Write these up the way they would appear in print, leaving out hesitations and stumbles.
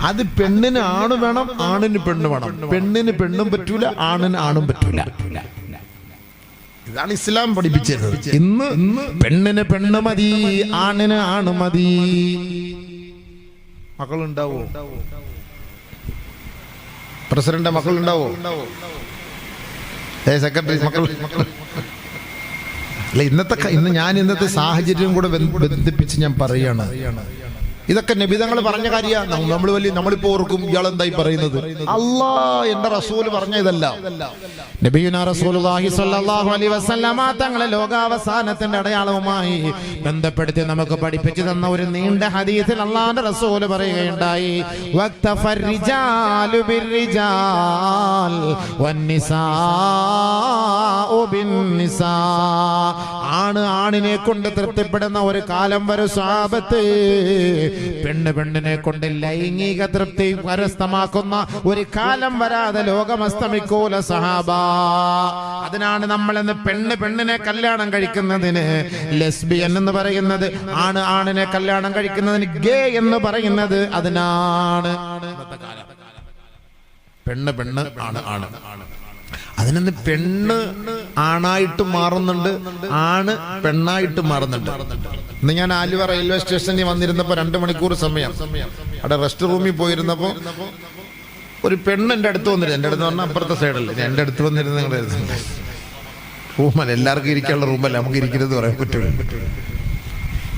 അത് പെണ്ണിന് ആണ് വേണം, ആണിന് പെണ്ണ് വേണം. പെണ്ണിന് പെണ്ണും പറ്റൂല, ആണിന് ആണും പറ്റൂല. ഇതാണ് ഇസ്ലാം പഠിപ്പിച്ചത്. ഇന്ന് പെണ്ണിന് പെണ്ണ് മതി, ആണിന് ആണ് മതി. മക്കളുണ്ടാവോ? പ്രസിഡന്റ് മക്കളുണ്ടാവോ? സെക്രട്ടറി മക്കൾ? അല്ല, ഇന്നത്തെ സാഹചര്യം കൂടെ ബന്ധിപ്പിച്ച് ഞാൻ പറയാണ്. ഇതൊക്കെ നബിതങ്ങൾ പറഞ്ഞ കാര്യമാണ്. നമ്മളിപ്പോ ഓർക്കും ഇയാളെന്തായി പറയുന്നത്. അല്ലാ എന്റെ റസൂല് പറഞ്ഞ ഇതല്ല. നബിയുനാ റസൂലുള്ളാഹി സ്വല്ലല്ലാഹു അലൈഹി വസല്ലമ തങ്ങളെ ലോകാവസാനത്തിന്റെ അടയാളവുമായി ബന്ധപ്പെടുത്തി നമുക്ക് പഠിപ്പിച്ചു തന്ന ഒരു നീണ്ട ഹദീസിൽ അല്ലാഹുവിന്റെ റസൂല് പറയുകയുണ്ടായി, വഖ്തഫർ റിജാലു ബിർരിജാൽ വന്നിസാഉ ബിന്നിസാ. ആണ് ആണിനെ കൊണ്ട് തൃപ്തിപ്പെടുന്ന ഒരു കാലം വരും സ്വഹാബത്ത്. പെണ്ണ് പെണ്ണിനെ കൊണ്ട് ലൈംഗിക തൃപ്തി കരസ്ഥമാക്കുന്ന ഒരു കാലം വരാതെ ലോകം അസ്തമിക്കൂല സഹാബ. അതിനാണ് നമ്മൾ ഇന്ന് പെണ്ണ് പെണ്ണിനെ കല്യാണം കഴിക്കുന്നതിന് ലെസ്ബിയൻ എന്ന് പറയുന്നത്, ആണ് ആണിനെ കല്യാണം കഴിക്കുന്നതിന് ഗേ എന്ന് പറയുന്നത്. അതിനാണ് പെണ്ണ് പെണ്ണ് ആണ് ആണ്. അതിനൊന്ന് പെണ്ണ് ആണായിട്ട് മാറുന്നുണ്ട്, ആണ് പെണ്ണായിട്ട് മാറുന്നുണ്ട്. ഇന്ന് ഞാൻ ആലുവ റെയിൽവേ സ്റ്റേഷനിൽ വന്നിരുന്നപ്പോ 2 മണിക്കൂർ സമയം അവിടെ റെസ്റ്റ് റൂമിൽ പോയിരുന്നപ്പോ ഒരു പെണ്ണ് എൻ്റെ അടുത്ത് വന്നിരുന്നു. എൻ്റെ അടുത്ത് പറഞ്ഞാൽ അപ്പുറത്തെ സൈഡല്ലേ, എൻ്റെ അടുത്ത് വന്നിരുന്ന റൂമല്ല, എല്ലാവർക്കും ഇരിക്കാനുള്ള റൂമല്ല, നമുക്ക് ഇരിക്കരുത് പറയാൻ പറ്റില്ല.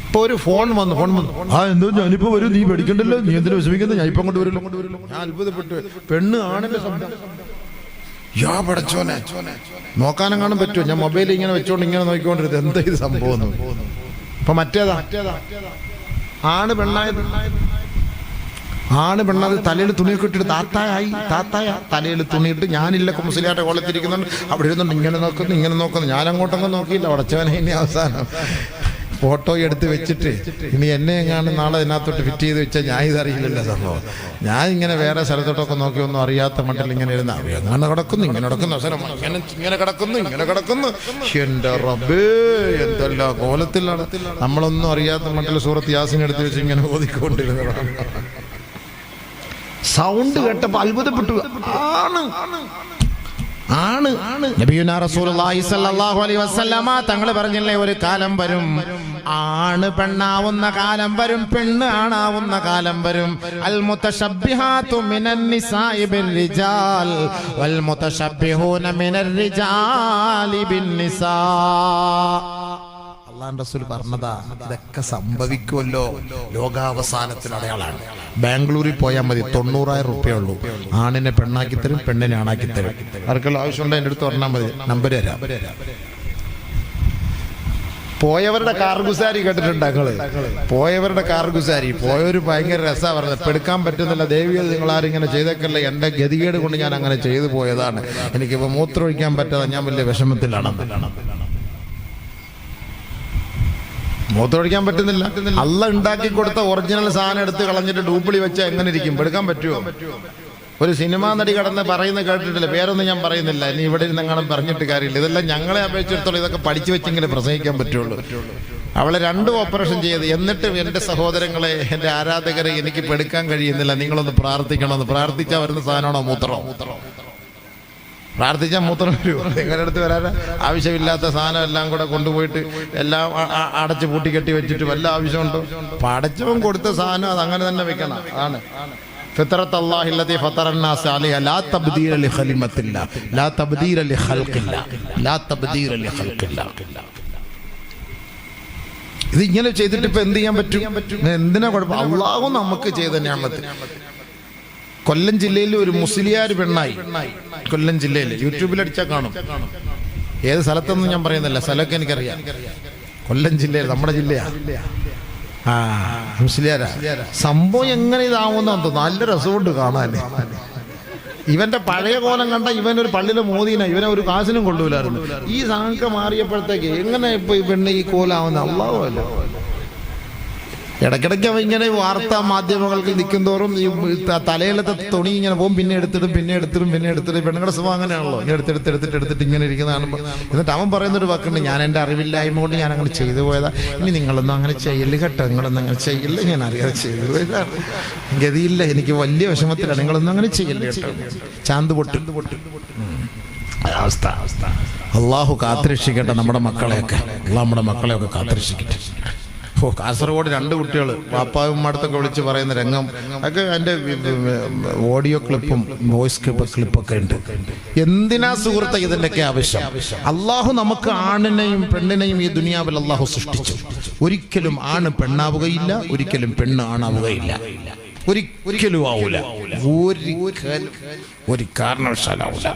ഇപ്പൊ ഒരു ഫോൺ വന്നു. എന്തോ ഞാനിപ്പോ വരും, നീ പേടിക്കണ്ടല്ലോ, നീ എന്തിനു വിഷമിക്കുന്നത്, ഞാൻ ഇപ്പൊ അങ്ങോട്ട് വരില്ല. ഞാൻ അത്ഭുതപ്പെട്ടു. പെണ്ണ് ആണിന്റെ ശബ്ദം. യാ പടച്ചോനെ, നോക്കാനെങ്ങാനും പറ്റുമോ? ഞാൻ മൊബൈലിൽ ഇങ്ങനെ വെച്ചോണ്ട് ഇങ്ങനെ നോക്കിക്കൊണ്ടിരുന്നത്, എന്താ ഇത് സംഭവം. ഇപ്പൊ മറ്റേതാ ആണ് പെണ്ണായത്. ആണ് പെണ്ണത് തലയിൽ തുണിയൊക്കെ ഇട്ടിട്ട് താത്തായ തലയിൽ തുണിയിട്ട്, ഞാനില്ല മുസ്ലിയാരുടെ കോളത്തിരിക്കുന്നുണ്ട്, അവിടെ ഇരുന്നുണ്ട് ഇങ്ങനെ നോക്കുന്നു. ഞാൻ അങ്ങോട്ടൊന്നും നോക്കിയില്ല. ഉടച്ചവനെ ഇനി അവസാനം ഫോട്ടോ എടുത്ത് വെച്ചിട്ട് ഇനി എന്നെ എങ്ങാണ്ട് നാളെ ഇതിനകത്തോട്ട് ഫിറ്റ് ചെയ്ത് വെച്ചാൽ ഞാൻ ഇതറിയില്ലല്ലോ സംഭവം. ഞാൻ ഇങ്ങനെ വേറെ സ്ഥലത്തോട്ടൊക്കെ നോക്കി ഒന്നും അറിയാത്ത മട്ടിൽ ഇങ്ങനെ ഇരുന്ന് അങ്ങനെ കിടക്കുന്നു, ഇങ്ങനെ കിടക്കുന്നു. എന്റെ റബ്ബേ, എന്തെല്ലാം കോലത്തിലാണ്. നമ്മളൊന്നും അറിയാത്ത മട്ടിൽ സൂറത്ത് യാസീൻ എടുത്ത് വെച്ച് ഇങ്ങനെ ഓതിക്കൊണ്ടിരുന്നതാണ്. സൗണ്ട് കേട്ടപ്പോ അത്ഭുതപ്പെട്ടു. ആണ് നബിയുനാ റസൂലുള്ളാഹി സ്വല്ലല്ലാഹു അലൈഹി വസല്ലമ തങ്ങൾ പറഞ്ഞില്ലേ, ഒരു കാലം വരും ആണ് പെണ്ണാവുന്ന കാലം വരും, പെണ്ണ് ആണാവുന്ന കാലം വരും. അൽ മുതശബ്ബിഹാതു മിനൻ നിസാഇ ബിർരിജാൽ വൽ മുതശബ്ബിഹൂന മിനർ റിജാലി ബിന്നിസാ. അല്ലാഹുവിന്റെ റസൂൽ പറഞ്ഞതാ, ഇതൊക്കെ സംഭവിക്കുമല്ലോ, ലോകാവസാനത്തിന് അടയാളാണ്. ബാംഗ്ലൂരിൽ പോയാൽ മതി, 90,000 റുപ്യ ഉള്ളൂ. ആണിനെ പെണ്ണാക്കി തരും, പെണ്ണിനെ ആണാക്കി തരും. ആർക്കുള്ള ആവശ്യമുണ്ടോ എൻ്റെ അടുത്ത് പറഞ്ഞാൽ മതി, നമ്പർ തരാം. പോയവരുടെ കാർഗുസാരി കേട്ടിട്ടുണ്ട് ഞങ്ങള്? പോയവരുടെ കാർഗുസാരി പോയൊരു ഭയങ്കര രസമാണ് പറഞ്ഞത്. പെടുക്കാൻ പറ്റുന്നില്ല, ദേവിയത് നിങ്ങൾ ആരിങ്ങനെ ചെയ്തേക്കല്ല, എൻ്റെ ഗതികേട് കൊണ്ട് ഞാൻ അങ്ങനെ ചെയ്തു പോയതാണ്, എനിക്കിപ്പോൾ മൂത്രമൊഴിക്കാൻ പറ്റാതെ ഞാൻ വലിയ വിഷമത്തിലാണ്. മൂത്രമൊഴിക്കാൻ പറ്റുന്നില്ല. അള്ള ഉണ്ടാക്കി കൊടുത്ത ഒറിജിനൽ സാധനം എടുത്ത് കളഞ്ഞിട്ട് ഡ്യൂപ്ലി വെച്ചാൽ എങ്ങനെ ഇരിക്കും? എടുക്കാൻ പറ്റുമോ? ഒരു സിനിമാ നടി കടന്ന് പറയുന്നത് കേട്ടിട്ടില്ല, പേരൊന്നും ഞാൻ പറയുന്നില്ല, ഇനി ഇവിടെ ഇരുന്നെങ്ങാനും പറഞ്ഞിട്ട് കാര്യമില്ല. ഇതെല്ലാം ഞങ്ങളെ അപേക്ഷിച്ചിടത്തോളം ഇതൊക്കെ പഠിച്ചു വെച്ചെങ്കിലും പ്രസംഗിക്കാൻ പറ്റുള്ളൂ. അവളെ 2 ഓപ്പറേഷൻ ചെയ്ത്, എന്നിട്ട് എൻ്റെ സഹോദരങ്ങളെ, എൻ്റെ ആരാധകരെ, എനിക്ക് പെടുക്കാൻ കഴിയുന്നില്ല, നിങ്ങളൊന്ന് പ്രാർത്ഥിക്കണമെന്ന്. പ്രാർത്ഥിച്ചാൽ വരുന്ന സാധനമാണോ മൂത്രം? പ്രാർത്ഥിച്ചാൽ മൂത്രം വരുമോ? നിങ്ങളുടെ അടുത്ത് വരാൻ ആവശ്യമില്ലാത്ത സാധനം എല്ലാം കൂടെ കൊണ്ടുപോയിട്ട് എല്ലാം അടച്ച് പൂട്ടിക്കെട്ടി വെച്ചിട്ട് വല്ല ആവശ്യമുണ്ടോ? പടച്ചവൻ കൊടുത്ത സാധനം അത് അങ്ങനെ തന്നെ വെക്കണം. ആണ് ഫിത്രത്ത് അല്ലാഹി അല്ലതി ഫതറന്നാസ അലൈഹ ലാ തബ്ദീല ലിഖലിമത്തില്ലാ ലാ തബ്ദീല ലിഖൽഖില്ലാ ലാ തബ്ദീല ലിഖൽഖില്ലാ. ഇത് ഇങ്ങനെ ചെയ്തിട്ട് ഇപ്പൊ എന്ത് ചെയ്യാൻ പറ്റും? എന്തിനാ കുഴപ്പം? അള്ളാഹു നമുക്ക് ചെയ്ത നിഅമത്ത്. കൊല്ലം ജില്ലയിൽ ഒരു മുസ്ലിയാർ പെണ്ണായി. കൊല്ലം ജില്ലയിൽ യൂട്യൂബിൽ അടിച്ചാൽ കാണും. ഏത് സ്ഥലത്തൊന്നും ഞാൻ പറയുന്നില്ല, സ്ഥലമൊക്കെ എനിക്കറിയാം. കൊല്ലം ജില്ലയിൽ, നമ്മുടെ ജില്ലയാ. മുസ്ലിയാരാ. സംഭവം എങ്ങനെ ഇതാവുന്ന നല്ല രസമുണ്ട് കാണാൻ. ഇവന്റെ പഴയ കോലം കണ്ട ഇവനൊരു പള്ളിയിലെ മോദീന, ഇവനെ ഒരു കാശിനും കൊണ്ടുപോലായിരുന്നു. ഈ സാങ്ക മാറിയപ്പോഴത്തേക്ക് എങ്ങനെ ഇപ്പൊ ഈ പെണ്ണ് ഈ കോലാവുന്ന? അല്ലാഹു അല്ല. ഇടയ്ക്കിടയ്ക്ക് അവ ഇങ്ങനെ വാർത്താ മാധ്യമങ്ങൾക്ക് നിൽക്കും തോറും ഈ തലയിലത്തെ തുണി ഇങ്ങനെ പോകും, പിന്നെ എടുത്തിടും പെണ്ണുങ്ങളുടെ സ്വഭാവം അങ്ങനെയാണല്ലോ, ഇങ്ങനെ എടുത്തിട്ട് ഇങ്ങനെ ഇരിക്കുന്നതാണ്. എന്നിട്ട് അവൻ പറയുന്നൊരു വാക്കുണ്ട്, ഞാൻ എൻ്റെ അറിവില്ലായ്മ കൊണ്ട് ഞാൻ അങ്ങനെ ചെയ്തു പോയതാ, ഇനി നിങ്ങളൊന്നും അങ്ങനെ ചെയ്യല് കേട്ടോ, നിങ്ങളൊന്നും അങ്ങനെ ചെയ്യില്ല, ഞാൻ അറിയാതെ ചെയ്തു പോയതാണ്, ഗതിയില്ല, എനിക്ക് വലിയ വിഷമത്തിലാണ്, നിങ്ങളൊന്നും അങ്ങനെ ചെയ്യല്ല കേട്ടോ. ചാന്ത് പൊട്ട് അവസ്ഥ. അള്ളാഹു കാത്തുരക്ഷിക്കട്ടെ നമ്മുടെ മക്കളെയൊക്കെ, അള്ളാഹു നമ്മുടെ മക്കളെയൊക്കെ കാത്തുരക്ഷിക്കട്ടെ. കാസർഗോഡ് 2 കുട്ടികൾ വാപ്പാവും അടുത്തൊക്കെ വിളിച്ച് പറയുന്ന രംഗം ഒക്കെ എൻ്റെ ഓഡിയോ ക്ലിപ്പും വോയിസ് ക്ലിപ്പൊക്കെ ഉണ്ട്. എന്തിനാ സുഹൃത്തെ ഇതിൻ്റെയൊക്കെ ആവശ്യം? അള്ളാഹു നമുക്ക് ആണിനെയും പെണ്ണിനെയും ഈ ദുനിയാവിൽ അള്ളാഹു സൃഷ്ടിച്ചു. ഒരിക്കലും ആണ് പെണ്ണാവുകയില്ല, ഒരിക്കലും പെണ്ണ് ആണാവുകയില്ല, ഒരിക്കലും ആവൂല, ഒരു കാരണവശാലാവൂല.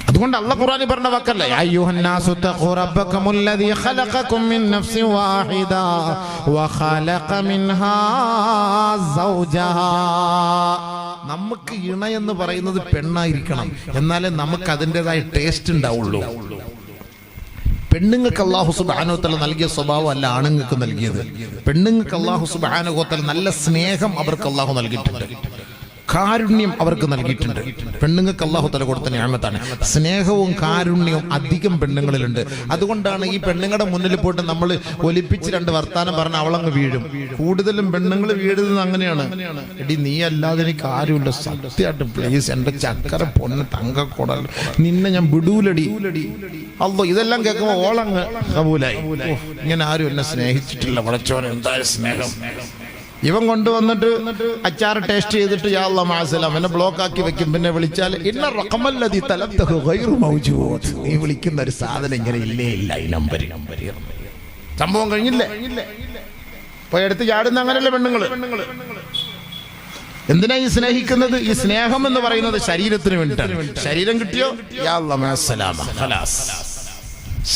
അതുകൊണ്ട് അല്ലാഹു ഖുർആനിൽ പറഞ്ഞ വാക്കല്ലേ, അയ്യുഹന്നാസു തഖൂ റബ്ബകുമുല്ലദീ ഖലഖകും മിൻ നഫ്സിൻ വാഹിദ വഖലഖ മിൻഹാ സൗജഹാ. നമുക്ക് ഇണ എന്ന് പറയുന്നത് പെണ്ണായിരിക്കണം, എന്നാലേ നമുക്ക് അതിൻ്റെതായ ടേസ്റ്റ് ഉണ്ടാവുള്ളൂ. പെണ്ണുങ്ങൾക്ക് അല്ലാഹു സുബ്ഹാനഹു വ തആല നൽകിയ സ്വഭാവം അല്ല ആണുങ്ങൾക്ക് നൽകിയത്. പെണ്ണുങ്ങൾക്ക് അല്ലാഹു സുബ്ഹാനഹു വ തആല നല്ല സ്നേഹം അവർക്ക് അല്ലാഹു നൽകിയിട്ടുണ്ട്, കാരുണ്യം അവർക്ക് നൽകിയിട്ടുണ്ട്. പെണ്ണുങ്ങൾക്ക് അല്ലാഹു തആല കൊടുത്ത നിഅമത്താണ് സ്നേഹവും കാരുണ്യവും. അധികം പെണ്ണുങ്ങളിലുണ്ട്. അതുകൊണ്ടാണ് ഈ പെണ്ണുങ്ങളുടെ മുന്നിൽ പോയിട്ട് നമ്മൾ ഒലിപ്പിച്ച് 2 വർത്താനം പറഞ്ഞ അവളങ്ങ് വീഴും. കൂടുതലും പെണ്ണുങ്ങൾ വീഴുന്നത് അങ്ങനെയാണ്. എടി നീ അല്ലാതെ എനിക്ക് ആരുമില്ല, സത്യമായിട്ട് പ്ലീസ് എൻ്റെ ചക്കര പൊന്ന് തങ്കക്കൊടൽ, നിന്നെ ഞാൻ വിടൂലടി. അല്ലോ ഇതെല്ലാം കേൾക്കുമ്പോൾ ഓളങ്ങ് കബൂലായി. ഇങ്ങനെ ആരും എന്നെ സ്നേഹിച്ചിട്ടില്ല, വളച്ചോൻ എന്താ സ്നേഹം. ഇവൻ കൊണ്ടുവന്നിട്ട് അച്ചാർ ടേസ്റ്റ് ചെയ്തിട്ട് യാ അല്ലാഹ് മഅസലാം എന്നെ ബ്ലോക്ക് ആക്കി വെക്കും. പിന്നെ വിളിച്ചാൽ ഇന്ന റഖമല്ലദി തലബ്തഹു ഗൈറു മൗജൂദ്, നീ വിളിക്കുന്ന ഒരു സാധനം ഇങ്ങനെ ഇല്ല ഈ നമ്പർ. സംഭവം കഴിഞ്ഞില്ലേ? പോയി എടുത്ത് ചാടുന്ന അങ്ങനെയല്ലേ പെണ്ണുങ്ങൾ. എന്തിനാ ഈ സ്നേഹിക്കുന്നത്? ഈ സ്നേഹം എന്ന് പറയുന്നത് ശരീരത്തിന് വേണ്ടിയിട്ടാണ്. ശരീരം കിട്ടിയോ യാ അല്ലാഹ് മഅസലാമ ഖലാസ്.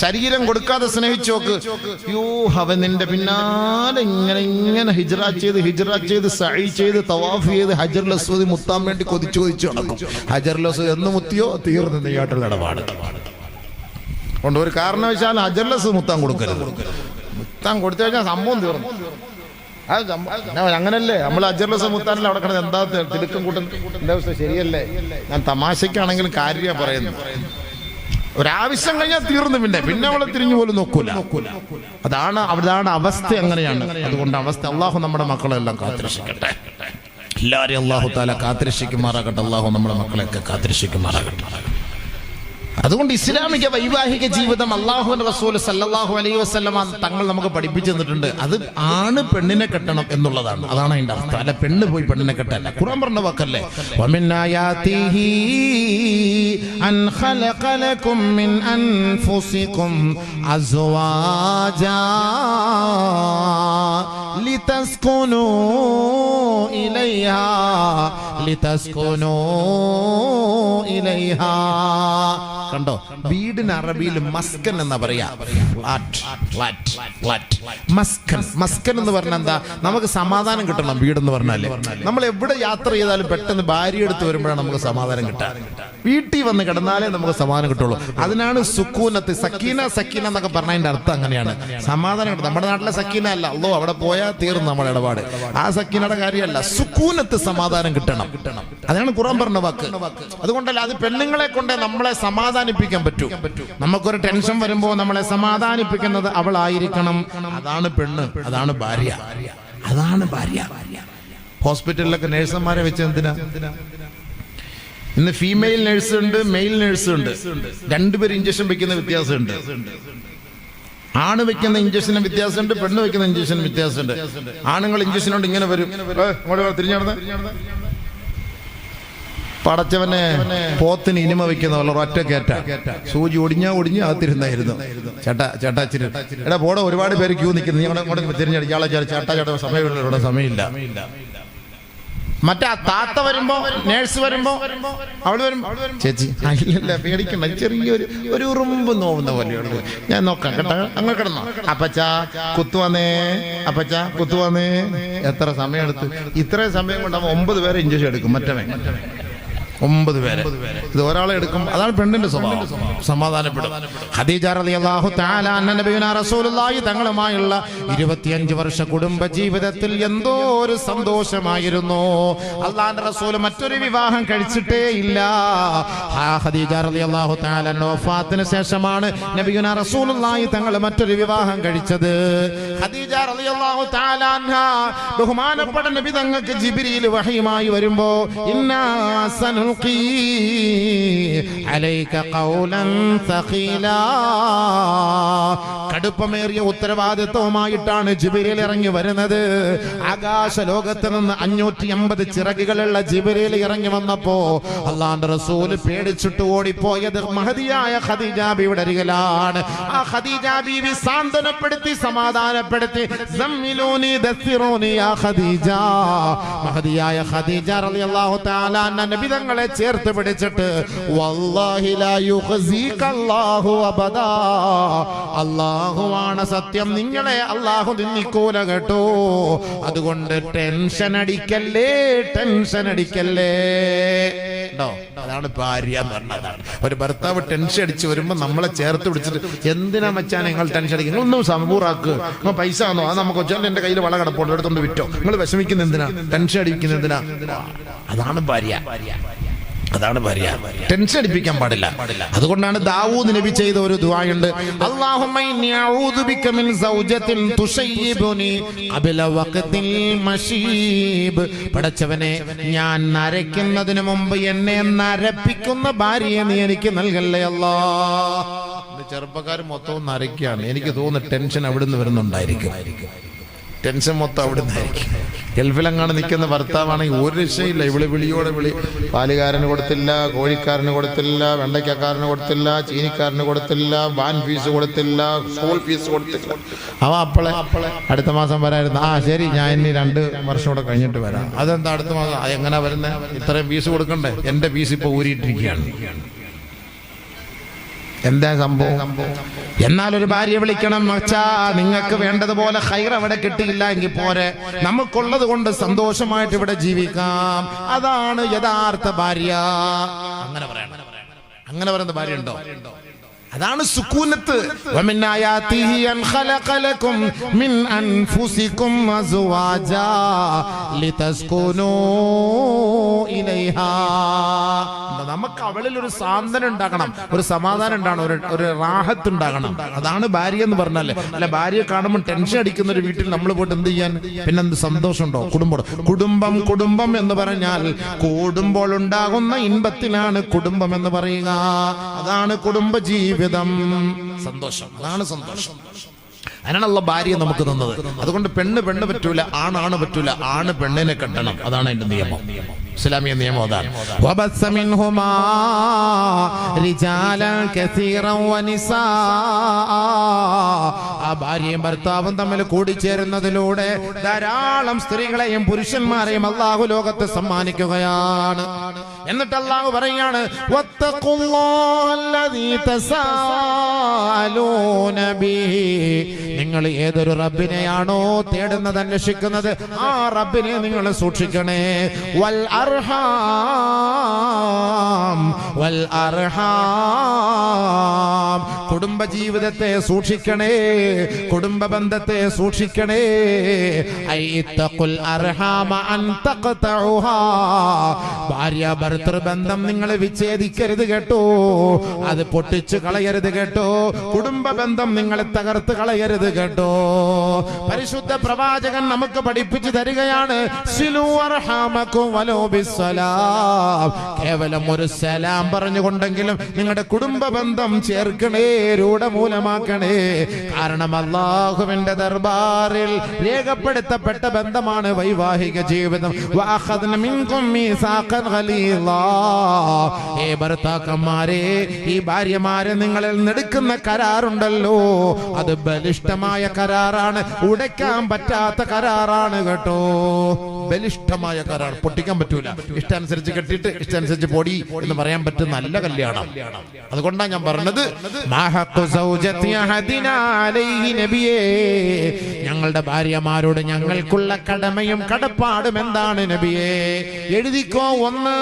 ശരീരം കൊടുക്കാതെ സ്നേഹിച്ചു നോക്ക്. യോ അവൻ നിന്റെ പിന്നാലെ ഇങ്ങനെ ഹിജ്റ ചെയ്ത് സഈ ചെയ്ത് തവാഫ് ചെയ്ത് ഹജറുൽ അസ്വദ് മുത്താൻ വേണ്ടി കൊതിച്ചു നടക്കും. ഹജറുൽ അസ്വദ് എന്ന് മുത്തിയോ തീർന്നു നെയ്യാട്ടുള്ള ഇടപാട് കൊണ്ട് ഒരു കാരണവശാൽ ഹജറുൽ അസ്വദ് മുത്താൻ കൊടുക്കരുത്. മുത്താൻ കൊടുത്തു കഴിഞ്ഞാൽ സംഭവം തീർന്നു. അങ്ങനല്ലേ നമ്മൾ ഹജറുൽ അസ്വദ് മുത്താനല്ലേ അവിടെ കിടന്ന് എന്താ തിടുക്കം കൂട്ടുന്ന എന്താ അവസ്ഥ? ശരിയല്ലേ? ഞാൻ തമാശക്കാണെങ്കിലും കാര്യമാണ് പറയുന്നത്. ഒരാവശ്യം കഴിഞ്ഞാൽ തീർന്നു, പിന്നെ അവളെ തിരിഞ്ഞു പോലും നോക്കൂല. അതാണ് അവസ്ഥ, അങ്ങനെയാണ്. അതുകൊണ്ട് അവസ്ഥ അള്ളാഹു നമ്മുടെ മക്കളെല്ലാം കാത്തിരക്ഷിക്കട്ടെ. എല്ലാവരെയും അള്ളാഹു താല കാത്തിരക്ഷിക്കുമാറാകട്ടെ. അള്ളാഹു നമ്മുടെ മക്കളെയൊക്കെ കാത്തിരക്ഷിക്കുമാറാകട്ടെ. അതുകൊണ്ട് ഇസ്ലാമിക വൈവാഹിക ജീവിതം അല്ലാഹുവിന്റെ റസൂൽ സല്ലല്ലാഹു അലൈഹി വസല്ലമ തങ്ങൾ നമുക്ക് പഠിപ്പിച്ചു തന്നിട്ടുണ്ട്. അത് ആണ് പെണ്ണിനെ കെട്ടണം എന്നുള്ളതാണ്. അതാണ് അതിന്റെ അർത്ഥം. അല്ല പെണ്ണ് പോയി പെണ്ണിനെ കെട്ടല്ല. ഖുർആൻ പറഞ്ഞ വാക്കല്ലേ, വമിൻ ആയാതിഹി അൻ ഖലഖ ലക്കും മിൻ അൻഫുസികും അസ്വാജാ ലിതസ്കുനൂ ഇലൈഹാ. കണ്ടോ, വീടിന് അറബിയിൽ മസ്കൻ എന്നാ പറയാ. മസ്കൻ എന്ന് പറഞ്ഞാൽ എന്താ? നമുക്ക് സമാധാനം കിട്ടണം. വീടെന്ന് പറഞ്ഞാല് നമ്മൾ എവിടെ യാത്ര ചെയ്താലും പെട്ടെന്ന് ഭാര്യ എടുത്ത് വരുമ്പോഴാണ് നമുക്ക് സമാധാനം കിട്ടുക. വീട്ടിൽ വന്ന് കിടന്നാലേ നമുക്ക് സമാധാനം കിട്ടുള്ളൂ. അതിനാണ് സുക്കൂനത്ത്, സക്കീന എന്നൊക്കെ പറഞ്ഞതിന്റെ അർത്ഥം അങ്ങനെയാണ്. സമാധാനം കിട്ടും. നമ്മുടെ നാട്ടിലെ സക്കീന അല്ല, അല്ലോ അവിടെ പോയാൽ തീർന്നു നമ്മുടെ ഇടപാട്. ആ സക്കീനയുടെ കാര്യമല്ല, സുക്കൂനത്ത് സമാധാനം കിട്ടണം. അതാണ് ഖുർആൻ പറഞ്ഞ വാക്ക്. അതുകൊണ്ടല്ല, അത് പെണ്ണുങ്ങളെ കൊണ്ട് നമ്മളെ സമാധാനിപ്പിക്കാൻ പറ്റൂ. നമുക്കൊരു ടെൻഷൻ വരുമ്പോ നമ്മളെ സമാധാനിപ്പിക്കുന്നത് അവളായിരിക്കണം. അതാണ് പെണ്ണ്, അതാണ് ഭാര്യ. ഹോസ്പിറ്റലിലൊക്കെ നേഴ്സുമാരെ വെച്ച് എന്തിനാ? ഇന്ന് ഫീമെയിൽ നേഴ്സ് ഉണ്ട്, മെയിൽ നേഴ്സ് ഉണ്ട്. 2 പേര് ഇഞ്ചക്ഷൻ വെക്കുന്ന വ്യത്യാസമുണ്ട്. ആണ് വെക്കുന്ന ഇഞ്ചക്ഷന് വ്യത്യാസമുണ്ട്, പെണ്ണ് വെക്കുന്ന ഇഞ്ചക്ഷന് വ്യത്യാസമുണ്ട്. ആണുങ്ങൾ ഇഞ്ചക്ഷൻ കൊണ്ട് ഇങ്ങനെ വരും, തിരിഞ്ഞു നടന്ന് പടച്ചവനെ പോത്തിന് ഇനിമ വെക്കുന്ന പോലെ ഒറ്റ കേറ്റ സൂചി ഒടിഞ്ഞ് അകത്തിരുന്നായിരുന്നു. ചേട്ടാ ഇച്ചിരി എടാ പോടെ, ഒരുപാട് പേര് ക്യൂ നിൽക്കുന്നു, നീ അങ്ങോട്ട് തിരിഞ്ഞടിക്കും. ആളെ ചേട്ടാ സമയമില്ല. മറ്റേ താത്ത വരുമ്പോ, നേഴ്സ് വരുമ്പോ, അവള് വരുമ്പോ ചേച്ചി ഇല്ല പേടിക്കണ്ട, ചെറിയൊരു ഉറുമ്പ് നോവുന്ന പോലെയുള്ളൂ, ഞാൻ നോക്കാം കേട്ടോ, അങ്ങ് കിടന്നോ. അപ്പച്ചാ കുത്തുവന്നേ. എത്ര സമയം എടുത്ത്? ഇത്രയും സമയം കൊണ്ട് 9 പേരെ ഇഞ്ചക്ഷൻ എടുക്കും. മറ്റവൻ 9 പേരെ. ഇത് ഒരാളെ എടുക്കും. അതാണ് പെണ്ണിന്റെ സ്വഭാവം. സമാധാനപ്പെടും. ഖദീജ റളിയല്ലാഹു തആല അന്ന നബിയുനാ റസൂലുള്ളാഹി തങ്ങളുമായുള്ള 25 വർഷ കുടുംബ ജീവിതത്തിൽ എന്തോ ഒരു സന്തോഷമായിരുന്നു. അല്ലാഹുവിന്റെ റസൂൽ മറ്റൊരു വിവാഹം കഴിച്ചിട്ടേ ഇല്ല. ഖദീജ റളിയല്ലാഹു തആല വഫാത്തിന് ശേഷമാണ് നബിയുനാ റസൂലുള്ളാഹി തങ്ങൾ മറ്റൊരു വിവാഹം കഴിച്ചത്. ഖദീജ റളിയല്ലാഹു തആല അൻഹ ബഹുമാനപ്പെട്ട നബി തങ്ങൾക്ക് ജിബ്രീൽ വഹയുമായി വരുമ്പോ ഇന്നാ സനുൽഖി അലൈക ഖൗലൻ സഖീലാ, കടുപ്പമേറിയ ഉത്തരവാദിത്വമായിട്ടാണ് ജിബ്രീൽ ഇറങ്ങി വരുന്നത്. ആകാശ ലോകത്ത് നിന്ന് 550 ചിറകുകളുള്ള ജിബ്രീൽ ഇറങ്ങി വന്നപ്പോ അല്ലാഹുവിന്റെ റസൂൽ പേടിച്ചിട്ട് ഓടിപ്പോയത് മഹദിയായ ഖദീജ ബീവിയുടെ അരികിലാണ്. ആ ഖദീജ ബീവി സാന്ത്വനപ്പെടുത്തി സമാധാനപ്പെടുത്തി സമ്മിലൂനി ദസ്സിറൂനി യാ ഖദീജ, മഹദിയായ ഖദീജ റളിയല്ലാഹു തആല അൻഹ നബി തങ്ങളെ ചേർത്ത് പിടിച്ചിട്ട് വല്ലാഹി ലാ യുഖ്സീക അല്ലാഹു അബദാ, അല്ലാഹുവാണ് സത്യം, നിങ്ങളെ അല്ലാഹു നിന്ദിക്കൂല കേട്ടോ. അതുകൊണ്ട് ടെൻഷൻ അടിക്കല്ലേ, ടെൻഷൻ അടിക്കല്ലേ. അതാണ് ഭാര്യ എന്ന് പറഞ്ഞതാണ്. ഒരു ഭർത്താവ് ടെൻഷൻ അടിച്ച് വരുമ്പോ നമ്മളെ ചേർത്ത് പിടിച്ചിട്ട് എന്തിനാ മച്ചാൻ നിങ്ങൾ ടെൻഷൻ അടിക്കുക, നിങ്ങളൊന്നും സമ്പൂറാക്ക്, നിങ്ങൾ പൈസ ആണോ, അത് നമുക്ക് വെച്ചാൽ എന്റെ കയ്യിൽ വള കിടപ്പുണ്ട് എടുത്തോണ്ട് വിറ്റോ, നിങ്ങൾ വിഷമിക്കുന്ന എന്തിനാ, ടെൻഷൻ അടിക്കുന്ന എന്തിനാ. അതാണ് ഭാര്യ, അതാണ് ഭാര്യ. ടെൻഷൻ അടിപ്പിക്കാൻ പാടില്ല. അതുകൊണ്ടാണ് ദാവൂദ് നബി ചെയ്ത ഒരു ദുആയുണ്ട്, അല്ലാഹുമ്മ ഇന്നി അഊദു ബിക മിൻ സൗജത്തിൻ തുശയ്യിബുനി ഖബല വഖ്തിൽ മശീബ്. പടച്ചവനെ, ഞാൻ നരയ്ക്കുന്നതിന് മുമ്പ് എന്നെ നരപ്പിക്കുന്ന ഭാര്യയെ നീ എനിക്ക് നൽകല്ലേ അല്ലാഹ്. ചെറുപ്പക്കാർ മൊത്തം നരയ്ക്കാണ്. എനിക്ക് തോന്നുന്നു ടെൻഷൻ അവിടുന്ന് വരുന്നുണ്ടായിരിക്കും. ടെൻഷൻ മൊത്തം അവിടുന്ന് ആയിരിക്കും. ഗൾഫിലെങ്ങാണ് നിൽക്കുന്ന ഭർത്താവാണെങ്കിൽ ഒരു രക്ഷയില്ല. ഇവിടെ വിളിയോടെ വിളി. പാലുകാരന് കൊടുത്തില്ല, കോഴിക്കാരന് കൊടുത്തില്ല, വെണ്ടയ്ക്കാരന് കൊടുത്തില്ല, ചീനിക്കാരന് കൊടുത്തില്ല, വാൻ ഫീസ് കൊടുത്തില്ല, സ്കൂൾ ഫീസ് കൊടുത്തില്ല. അവ അപ്പളെ അടുത്ത മാസം വരായിരുന്നു. ആ ശരി, ഞാൻ ഇനി 2 വർഷം കൂടെ കഴിഞ്ഞിട്ട് വരാം. അതെന്താ അടുത്ത മാസം? എങ്ങനെ വരുന്നത്? ഇത്രയും ഫീസ് കൊടുക്കണ്ടേ? എൻ്റെ ഫീസ് ഇപ്പോൾ ഊരിയിട്ടിരിക്കുകയാണ്. എന്താ സംഭവം? എന്നാൽ ഒരു ഭാര്യ വിളിക്കണം, മച്ചാ നിങ്ങൾക്ക് വേണ്ടതുപോലെ ഖൈർ അവിടെ കിട്ടിയില്ല എങ്കിൽ പോരെ, നമുക്കുള്ളത് കൊണ്ട് സന്തോഷമായിട്ട് ഇവിടെ ജീവിക്കാം. അതാണ് യഥാർത്ഥ ഭാര്യ. അങ്ങനെ പറയണം. അങ്ങനെ പറയുന്ന ഭാര്യ ഉണ്ടോ? അതാണ് സുകൂനത്ത്. വമിൻ ആയാതിഹി അൻ ഖലഖ ലക്കും മിൻ അൻഫുസികും അസ്വാജാ ലിതസ്കുനൂ ഇലൈഹാ. നമുക്ക് അവളിൽ ഒരു സാന്ത്വനം ഉണ്ടാകണം, ഒരു സമാധാനം ഉണ്ടാകണം, ഒരു റാഹത്ത് ഉണ്ടാകണം. അതാണ് ഭാര്യ എന്ന് പറഞ്ഞാല്. അല്ല, ഭാര്യയെ കാണുമ്പോൾ ടെൻഷൻ അടിക്കുന്ന ഒരു വീട്ടിൽ നമ്മൾ പോയിട്ട് എന്ത് ചെയ്യാൻ? പിന്നെ എന്ത് സന്തോഷമുണ്ടോ? കുടുംബം കുടുംബം എന്ന് പറഞ്ഞാൽ കൂടുമ്പോൾ ഉണ്ടാകുന്ന ഇൻപത്തിനാണ് കുടുംബം എന്ന് പറയുക. അതാണ് കുടുംബ ജീവിതം, സന്തോഷം. അതാണ് സന്തോഷം. അതിനാണുള്ള ഭാര്യ നമുക്ക് തന്നത്. അതുകൊണ്ട് പെണ്ണ് പറ്റൂല, ആണാണ് പറ്റൂല, ആണ് പെണ്ണിനെ കെട്ടണം. അതാണ് അതിന്റെ നിയമം, ഇസ്ലാമിക നിയമം. അതാണ് വബസ്സ മിൻഹുമാ റിജാലൻ കസീറൻ വനിസാ. ആ ഭാര്യയും ഭർത്താവും തമ്മിൽ കൂടിച്ചേരുന്നതിലൂടെ ധാരാളം സ്ത്രീകളെയും പുരുഷന്മാരെയും അല്ലാഹു ലോകത്ത് സമ്മാനിക്കുകയാണ്. എന്നിട്ട് അല്ലാഹു പറയാണ്, വത്തഖുല്ലാഹല്ലദീ തസാലൂന ബിഹി. നിങ്ങൾ ഏതൊരു റബ്ബിനെയാണോ തേടുന്നത്, അന്വേഷിക്കുന്നത്, ആ റബ്ബിനെ നിങ്ങൾ സൂക്ഷിക്കണേ. വൽ അർഹാം വൽ അർഹാം. കുടുംബ ജീവിതത്തെ സൂക്ഷിക്കണേ, കുടുംബ ബന്ധത്തെ സൂക്ഷിക്കണേ. ഐത്തഖുൽ അർഹാമ അൻ തഖതഉഹാ. ഭാര്യ ഭർത്തൃ ബന്ധം നിങ്ങൾ വിച്ഛേദിക്കരുത് കേട്ടോ, അത് പൊട്ടിച്ചു കളയരുത് കേട്ടോ. കുടുംബ ബന്ധം നിങ്ങൾ തകർത്ത് കളയരുത് കേട്ടോ. പരിശുദ്ധ പ്രവാചകൻ നമുക്ക് പഠിപ്പിച്ചു തരികയാണ്, സിലു അർഹാമകും വലോ ബിസ്സലാം. കേവലം ഒരു സലാം പറഞ്ഞുകൊണ്ടെങ്കിലും നിങ്ങളുടെ കുടുംബ ബന്ധം ചേർക്കണേ, രൂഢമൂലമാക്കണേ. കാരണം അല്ലാഹുവിന്റെ ദർബാറിൽ രേഖപ്പെടുത്തപ്പെട്ട ബന്ധമാണ് വൈവാഹിക ജീവിതം. വഅഖദ്ന മിൻകും മീസാഖൻ ഖലീലാ. ഏ ഭർത്താക്കന്മാരെ, ഈ ഭാര്യമാരെ നിങ്ങളിൽ നെടുക്കുന്ന കരാറുണ്ടല്ലോ, അത് ബലിഷ്ഠമായ കരാറാണ്, ഉടയ്ക്കാൻ പറ്റാത്ത കരാറാണ് കേട്ടോ. ബലിഷ്ഠമായ കരാർ, പൊട്ടിക്കാൻ പറ്റൂല. ഇഷ്ടാനുസരിച്ച് കെട്ടിയിട്ട് ഇഷ്ടാനുസരിച്ച് പൊടി എന്ന് പറയാൻ പറ്റുന്ന നല്ല കല്യാണം. അതുകൊണ്ടാണ് ഞാൻ പറഞ്ഞത് ഞങ്ങളുടെ ഭാര്യമാരോട് ഞങ്ങൾക്കുള്ള കടമയും കടപ്പാടും എന്താണ് നബിയേ? എഴുതിക്കോ. ഒന്ന്,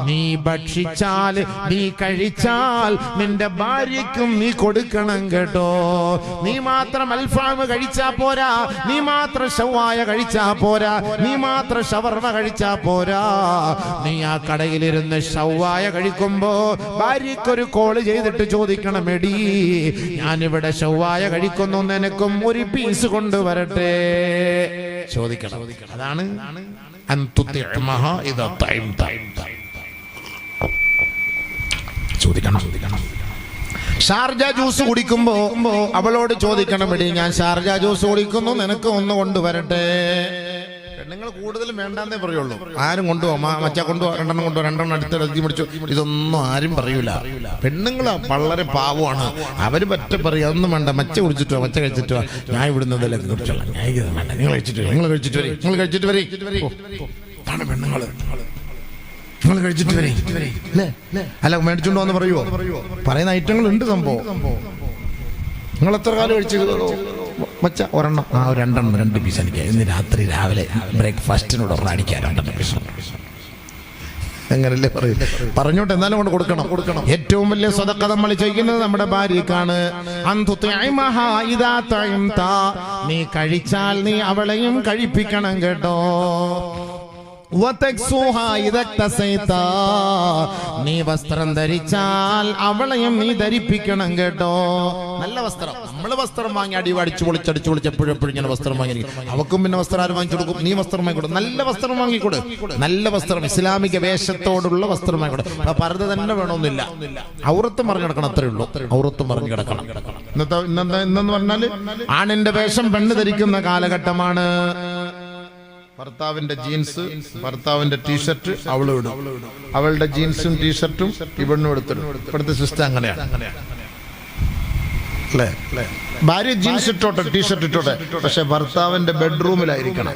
നീ ഭക്ഷിച്ചാൽ, നീ കഴിച്ചാൽ നിന്റെ ഭാര്യയ്ക്കും നീ കൊടുക്കണം കേട്ടോ. നീ മാത്രം അൽഫാം കഴിച്ചാ പോരാ, നീ മാത്രം ഷവായ കഴിച്ചാ പോരാ, നീ മാത്രം ഷവർമ കഴിച്ചാ പോരാ. നീ ആ കടയിലിരുന്ന് ഷവായ കഴിക്കുമ്പോ ഭാര്യയ്ക്കൊരു കോള് ചെയ്തിട്ട് ചോദിക്കണം, എടീ ഞാനിവിടെ ഷവായ കഴിക്കുന്നു, നിനക്കും ഒരു പീസ് കൊണ്ടുവരട്ടെ, ചോദിക്കണം. അതാണ് ചോദിക്കണം. ഷാർജ ജ്യൂസ് കുടിക്കുമ്പോ അവളോട് ചോദിക്കണം, എടീ ഞാൻ ഷാർജ ജ്യൂസ് കുടിക്കുന്നു, നിനക്ക് ഒന്ന് കൊണ്ടുവരട്ടെ. പെണ്ണുങ്ങൾ കൂടുതലും വേണ്ടാന്നേ പറയുള്ളൂ. ആരും കൊണ്ടുപോകാം, മച്ച കൊണ്ടുപോകാം, രണ്ടെണ്ണം അടുത്ത് പിടിച്ചു, ഇതൊന്നും ആരും പറയൂല. പെണ്ണുങ്ങൾ വളരെ പാവമാണ്. അവര് പറ്റ പറയും, അതൊന്നും വേണ്ട, മച്ച കുടിച്ചിട്ടോ മച്ച കഴിച്ചിട്ടോ, ഞാൻ ഇവിടുന്നതല്ലേ കുടിച്ചോളാം, ഞാൻ ഇത് വേണ്ട, നിങ്ങൾ കഴിച്ചിട്ട് വരെ. അതാണ് പെണ്ണുങ്ങള്. നിങ്ങൾ കഴിച്ചിട്ട് വരെ അല്ല, മേടിച്ചോണ്ടോ എന്ന് പറയുവോ? പറയുന്ന ഐറ്റങ്ങളുണ്ട് സംഭവം. നിങ്ങൾ എത്ര കാലം കഴിച്ചു മച്ച? ഒരെണ്ണം, രണ്ടെണ്ണം, 2 പീസ് എനിക്ക് ഇന്ന് രാത്രി രാവിലെ ബ്രേക്ക്ഫാസ്റ്റിനോട് ഒരെണ്ണം അടിക്കാൻ 2 പീസ്. എങ്ങനല്ലേ പറയും? പറഞ്ഞോട്ടെ, എന്നാലും കൊണ്ട് കൊടുക്കണം. ഏറ്റവും വലിയ സ്വതക്ക നമ്മൾ ചെയ്യുന്നത് നമ്മുടെ ഭാര്യക്കാണ്. നീ കഴിച്ചാൽ നീ അവളെയും കഴിപ്പിക്കണം കേട്ടോ. നീ വസ്ത്രം ധരിച്ചാൽ അവളെയും നീ ധരിപ്പിക്കണം കേട്ടോ. നല്ല വസ്ത്രം. നമ്മള് വസ്ത്രം വാങ്ങി അടിച്ച് പൊളിച്ച് എപ്പോഴും ഇങ്ങനെ വസ്ത്രം വാങ്ങി, അവക്കും പിന്നെ വസ്ത്രം ആരും വാങ്ങിച്ചു കൊടുക്കും? നീ വസ്ത്രം വാങ്ങിക്കൊടു, നല്ല വസ്ത്രം വാങ്ങിക്കൊടു. നല്ല വസ്ത്രം, ഇസ്ലാമിക വേഷത്തോടുള്ള വസ്ത്രം വാങ്ങിക്കൊടു. പർദ്ദ തന്നെ വേണമെന്നില്ല, ഔറത്തും പറഞ്ഞു കിടക്കണം, അത്രേ ഉള്ളൂ. ഔറത്തും പറഞ്ഞു കിടക്കണം. ഇന്നെന്ന് പറഞ്ഞാല് ആണിന്റെ വേഷം പെണ്ണ് ധരിക്കുന്ന കാലഘട്ടമാണ്. ഭർത്താവിന്റെ ജീൻസ്, ഭർത്താവിന്റെ ടീഷർട്ട് അവളും ഇടും, അവളുടെ ജീൻസും ടീഷർട്ടും ഇവണ്ണും എടുത്തിടും. ഇവിടുത്തെ സിസ്റ്റം അങ്ങനെയാണ് അല്ലേ? ഭാര്യ ജീൻസ് ഇട്ടോട്ടെ, ടീഷർട്ട് ഇട്ടോട്ടെ, പക്ഷെ ഭർത്താവിന്റെ ബെഡ്റൂമിലായിരിക്കണം.